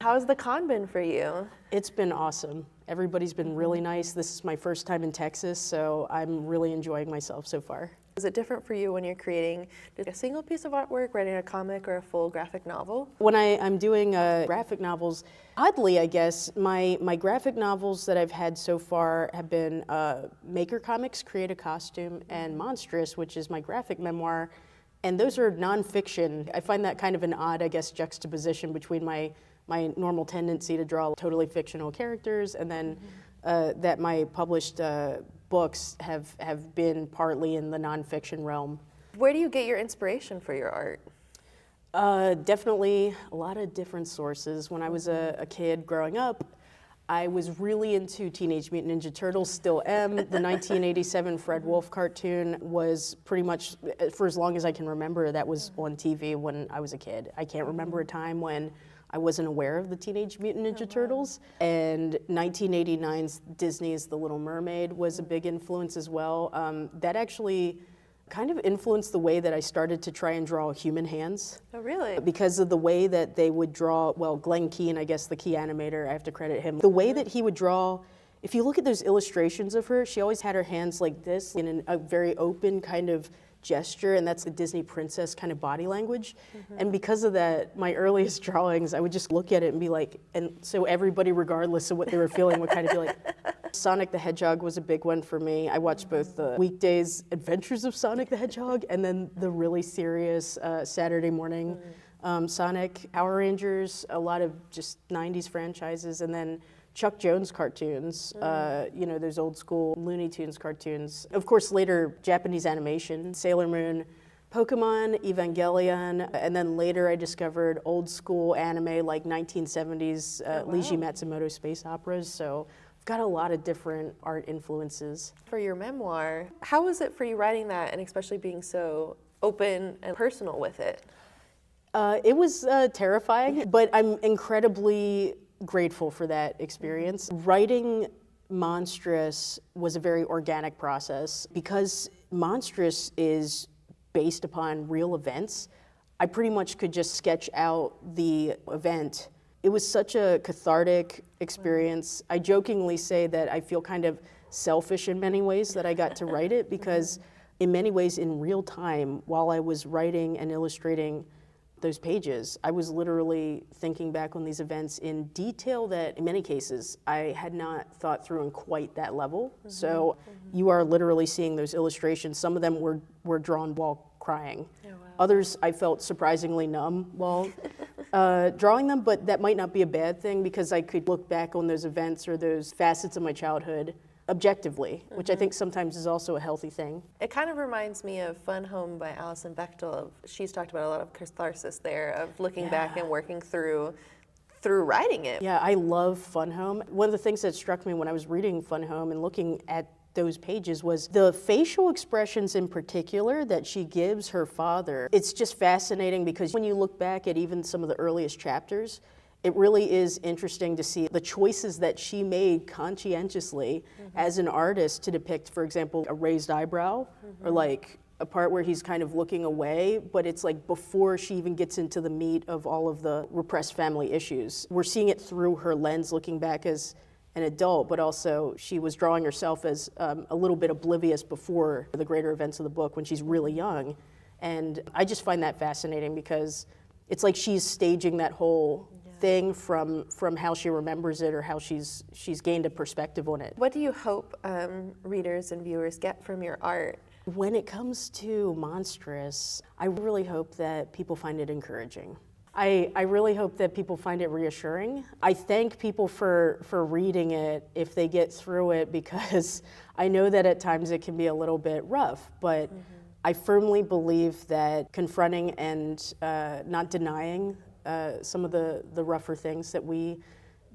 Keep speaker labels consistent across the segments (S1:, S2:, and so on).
S1: How's the con been for you?
S2: It's been awesome. Everybody's been really nice. This is my first time in Texas, so I'm really enjoying myself so far.
S1: Is it different for you when you're creating a single piece of artwork, writing a comic or a full graphic novel?
S2: When I'm doing graphic novels, oddly, I guess, my graphic novels that I've had so far have been Maker Comics, Create a Costume, and Monstrous, which is my graphic memoir. And those are nonfiction. I find that kind of an odd, I guess, juxtaposition between my normal tendency to draw totally fictional characters and then that my published books have been partly in the nonfiction realm.
S1: Where do you get your inspiration for your art?
S2: Definitely a lot of different sources. When I was a kid growing up, I was really into Teenage Mutant Ninja Turtles, still am. The 1987 Fred Wolf cartoon was pretty much, for as long as I can remember, that was on TV when I was a kid. I can't remember a time when I wasn't aware of the Teenage Mutant Ninja Turtles. And 1989's Disney's The Little Mermaid was a big influence as well. That actually kind of influenced the way that I started to try and draw human hands.
S1: Oh, really?
S2: Because of the way that they would draw, well, Glenn Keane, I guess the key animator, I have to credit him. The way that he would draw, if you look at those illustrations of her, she always had her hands like this in a very open kind of gesture, and that's the Disney princess kind of body language. And because of that, my earliest drawings, I would just look at it and be like, and so everybody, regardless of what they were feeling, would kind of be like, Sonic the Hedgehog was a big one for me. I watched both the weekdays Adventures of Sonic the Hedgehog and then the really serious Saturday morning Sonic, Power Rangers, a lot of just 90s franchises, and then Chuck Jones cartoons, you know, those old school Looney Tunes cartoons. Of course, later Japanese animation, Sailor Moon, Pokemon, Evangelion, and then later I discovered old school anime like 1970s Leiji Matsumoto space operas. So I've got a lot of different art influences.
S1: For your memoir, how was it for you writing that and especially being so open and personal with it?
S2: It was terrifying, but I'm incredibly grateful for that experience. Writing Monstrous was a very organic process. Because Monstrous is based upon real events, I pretty much could just sketch out the event. It was such a cathartic experience. I jokingly say that I feel kind of selfish in many ways that I got to write it, because in many ways in real time, while I was writing and illustrating those pages, I was literally thinking back on these events in detail that in many cases I had not thought through in quite that level. So you are literally seeing those illustrations. Some of them were drawn while crying.
S1: Oh, wow.
S2: Others I felt surprisingly numb while drawing them, but that might not be a bad thing because I could look back on those events or those facets of my childhood objectively, which I think sometimes is also a healthy thing.
S1: It kind of reminds me of Fun Home by Alison Bechtel. She's talked about a lot of catharsis there, of looking back and working through writing it.
S2: Yeah, I love Fun Home. One of the things that struck me when I was reading Fun Home and looking at those pages was the facial expressions in particular that she gives her father. It's just fascinating because when you look back at even some of the earliest chapters, it really is interesting to see the choices that she made conscientiously as an artist to depict, for example, a raised eyebrow or like a part where he's kind of looking away, but it's like before she even gets into the meat of all of the repressed family issues. We're seeing it through her lens looking back as an adult, but also she was drawing herself as a little bit oblivious before the greater events of the book when she's really young. And I just find that fascinating because it's like she's staging that whole thing from how she remembers it or how she's gained a perspective on it.
S1: What do you hope readers and viewers get from your art?
S2: When it comes to Monstrous, I really hope that people find it encouraging. I really hope that people find it reassuring. I thank people for reading it if they get through it, because I know that at times it can be a little bit rough, but I firmly believe that confronting and not denying some of the rougher things that we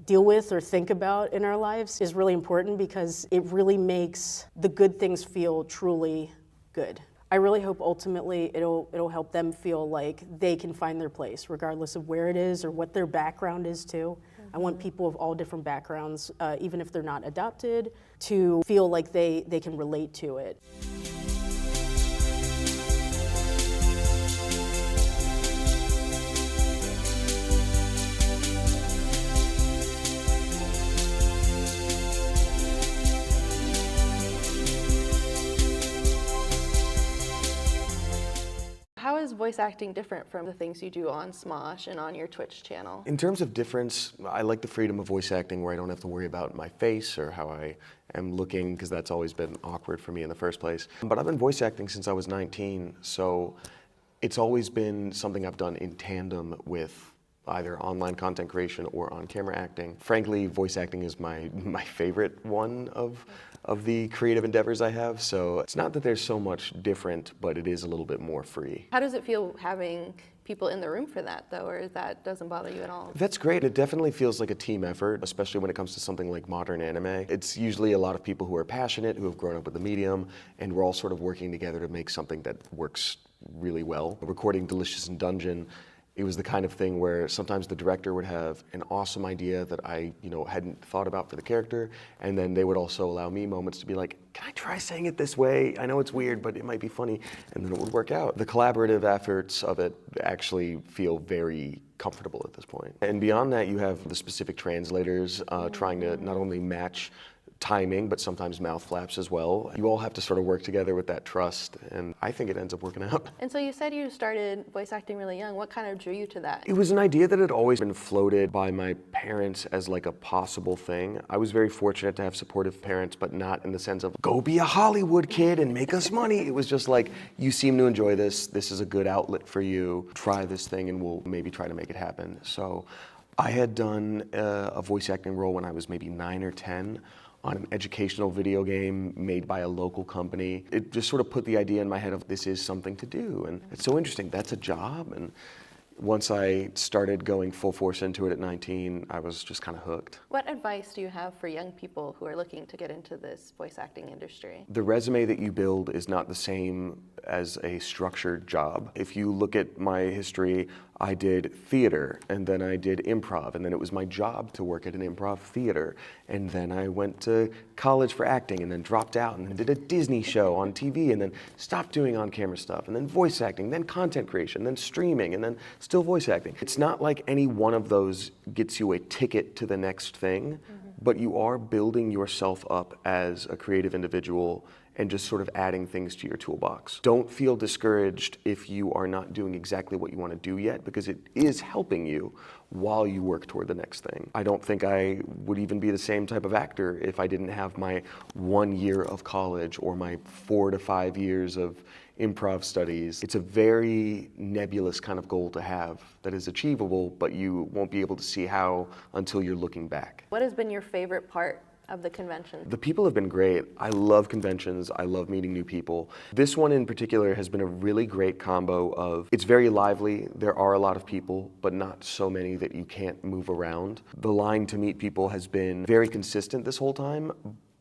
S2: deal with or think about in our lives is really important, because it really makes the good things feel truly good. I really hope ultimately it'll help them feel like they can find their place regardless of where it is or what their background is too. I want people of all different backgrounds, even if they're not adopted, to feel like they can relate to it.
S1: voice acting different from the things you do on Smosh and on your Twitch channel?
S3: In terms of difference, I like the freedom of voice acting where I don't have to worry about my face or how I am looking, because that's always been awkward for me in the first place. But I've been voice acting since I was 19, so it's always been something I've done in tandem with either online content creation or on-camera acting. Frankly, voice acting is my favorite one of the creative endeavors I have, so it's not that there's so much different, but it is a little bit more free.
S1: How does it feel having people in the room for that, though, or that doesn't bother you at all?
S3: That's great. It definitely feels like a team effort, especially when it comes to something like modern anime. It's usually a lot of people who are passionate, who have grown up with the medium, and we're all sort of working together to make something that works really well. Recording Delicious in Dungeon, it was the kind of thing where sometimes the director would have an awesome idea that I, hadn't thought about for the character, and then they would also allow me moments to be like, can I try saying it this way? I know it's weird, but it might be funny, and then it would work out. The collaborative efforts of it actually feel very comfortable at this point. And beyond that, you have the specific translators trying to not only match timing, but sometimes mouth flaps as well. You all have to sort of work together with that trust, and I think it ends up working out.
S1: And so you said you started voice acting really young. What kind of drew you to that?
S3: It was an idea that had always been floated by my parents as like a possible thing. I was very fortunate to have supportive parents, but not in the sense of, go be a Hollywood kid and make us money. It was just like, you seem to enjoy this. This is a good outlet for you. Try this thing and we'll maybe try to make it happen. So I had done a voice acting role when I was maybe 9 or 10. On an educational video game made by a local company. It just sort of put the idea in my head of this is something to do, and it's so interesting, that's a job, and once I started going full force into it at 19, I was just kind of hooked.
S1: What advice do you have for young people who are looking to get into this voice acting industry?
S3: The resume that you build is not the same as a structured job. If you look at my history, I did theater, and then I did improv, and then it was my job to work at an improv theater. And then I went to college for acting, and then dropped out, and then did a Disney show on TV, and then stopped doing on-camera stuff, and then voice acting, then content creation, then streaming, and then still voice acting. It's not like any one of those gets you a ticket to the next thing, but you are building yourself up as a creative individual and just sort of adding things to your toolbox. Don't feel discouraged if you are not doing exactly what you want to do yet, because it is helping you while you work toward the next thing. I don't think I would even be the same type of actor if I didn't have my 1 year of college or my 4 to 5 years of improv studies. It's a very nebulous kind of goal to have that is achievable, but you won't be able to see how until you're looking back.
S1: What has been your favorite part of the convention?
S3: The people have been great. I love conventions. I love meeting new people. This one in particular has been a really great combo of, it's very lively. There are a lot of people, but not so many that you can't move around. The line to meet people has been very consistent this whole time,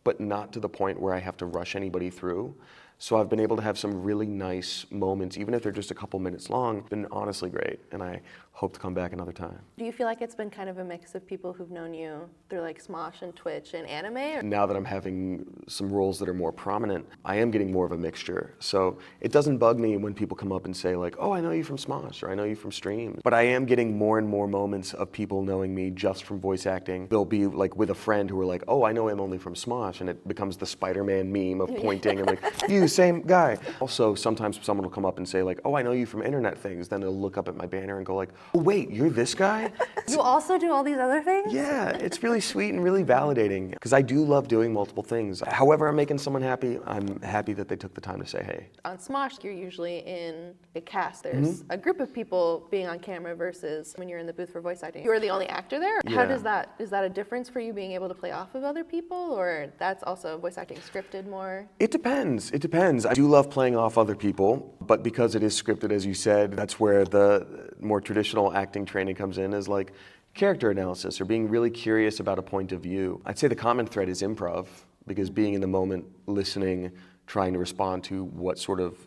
S3: but not to the point where I have to rush anybody through. So I've been able to have some really nice moments, even if they're just a couple minutes long. It's been honestly great, and I hope to come back another time.
S1: Do you feel like it's been kind of a mix of people who've known you through like Smosh and Twitch and anime?
S3: Now that I'm having some roles that are more prominent, I am getting more of a mixture. So it doesn't bug me when people come up and say like, oh, I know you from Smosh, or I know you from streams. But I am getting more and more moments of people knowing me just from voice acting. They'll be like with a friend who are like, oh, I know him only from Smosh, and it becomes the Spider-Man meme of pointing and like, you, same guy. Also, sometimes someone will come up and say like, oh, I know you from internet things. Then they'll look up at my banner and go like, oh, wait, you're this guy?
S1: You also do all these other things?
S3: Yeah, it's really sweet and really validating, because I do love doing multiple things. However I'm making someone happy, I'm happy that they took the time to say hey.
S1: On Smosh, you're usually in a cast. There's a group of people being on camera versus when you're in the booth for voice acting. You're the only actor there?
S3: Yeah.
S1: How does that, is that a difference for you being able to play off of other people, or that's also voice acting scripted more?
S3: It depends. It depends. I do love playing off other people, but because it is scripted, as you said, that's where the more traditional acting training comes in, is like character analysis or being really curious about a point of view. I'd say the common thread is improv, because being in the moment, listening, trying to respond to what sort of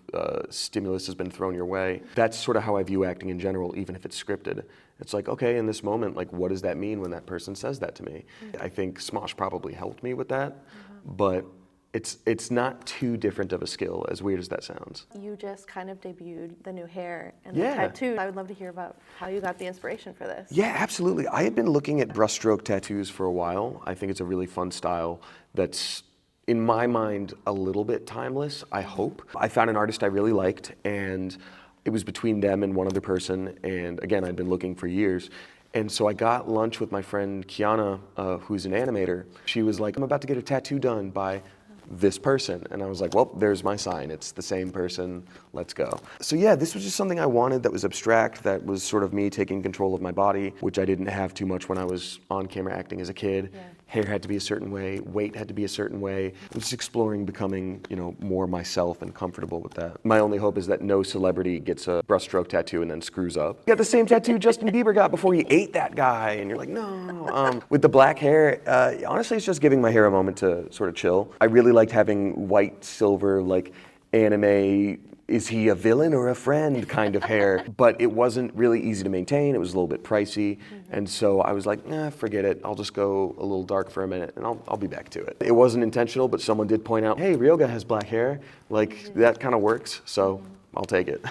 S3: stimulus has been thrown your way. That's sort of how I view acting in general, even if it's scripted. It's like, okay, in this moment, like, what does that mean when that person says that to me? I think Smosh probably helped me with that, but it's not too different of a skill, as weird as that sounds.
S1: You just kind of debuted the new hair and
S3: Yeah.
S1: the tattoo. I would love to hear about how you got the inspiration for this.
S3: Yeah, absolutely. I had been looking at brushstroke tattoos for a while. I think it's a really fun style that's, in my mind, a little bit timeless, I hope. I found an artist I really liked, and It was between them and one other person, and again, I'd been looking for years. And so I got lunch with my friend Kiana, who's an animator. She was like, I'm about to get a tattoo done by this person. And I was like, well, there's my sign. It's the same person. Let's go. So yeah, this was just something I wanted that was abstract, that was sort of me taking control of my body, which I didn't have too much when I was on camera acting as a kid. Yeah. Hair had to be a certain way, weight had to be a certain way. I was just exploring becoming, more myself and comfortable with that. My only hope is that no celebrity gets a brushstroke tattoo and then screws up. You got the same tattoo Justin Bieber got before he ate that guy, and you're like, no. With the black hair, honestly, it's just giving my hair a moment to sort of chill. I really liked having white, silver, like anime, is he a villain or a friend kind of hair, but it wasn't really easy to maintain. It was a little bit pricey, and so I was like, forget it. I'll just go a little dark for a minute, and I'll be back to it. It wasn't intentional, but someone did point out, hey, Ryoga has black hair. Like, that kind of works, so I'll take it.